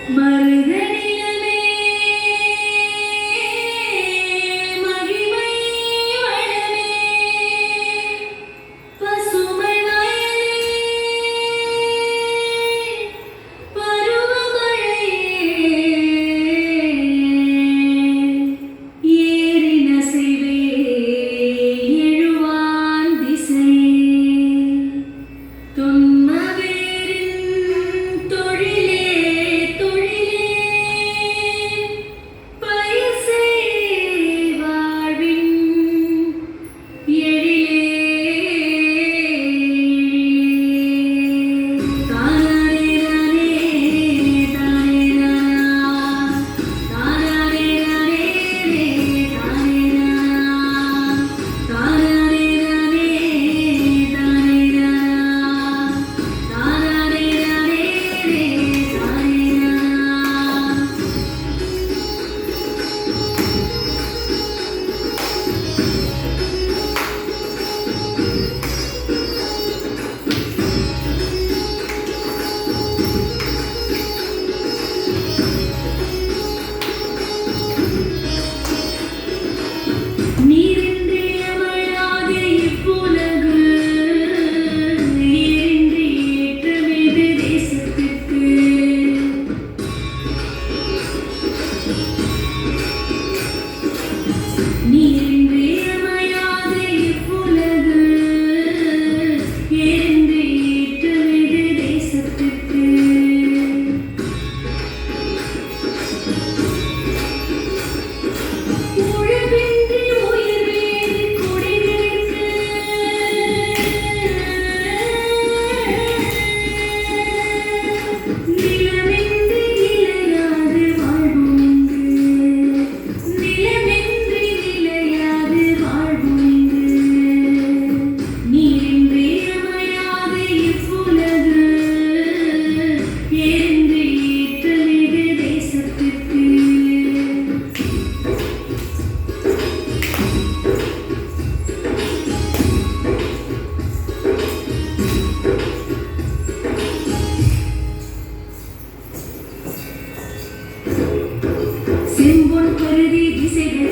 மருதநிலமே மகிமை வளமே பசுமை வயலே பருவமழையே ஏரின் அசைவே எழுவான் திசையே தொன்மவேரின் தொழிலே தொழிலே பயசே வாழ்வின் எழிலே தானே தானே தானே நீரின்றி அமையாதே இப்புலகு நீரின்றி ஏற்றமிது தேசத்திற்கு நீரின்றி அமையாதே இப்புலகு நீரின்றி ஏற்றமிது தேசத்திற்கு உழவின்றி உயிர் வேறு கொடிகளுக்கு நிலமின்றி நிலையாது வாழ்வுண்டு நிலமின்றி நிலையாது வாழ்வுண்டு நீரின்றி அமையாது இப்புலகு ஏறின்றி ஏற்றமிது தேசத்திற்கு செம்பொன் கருதி திசைகள்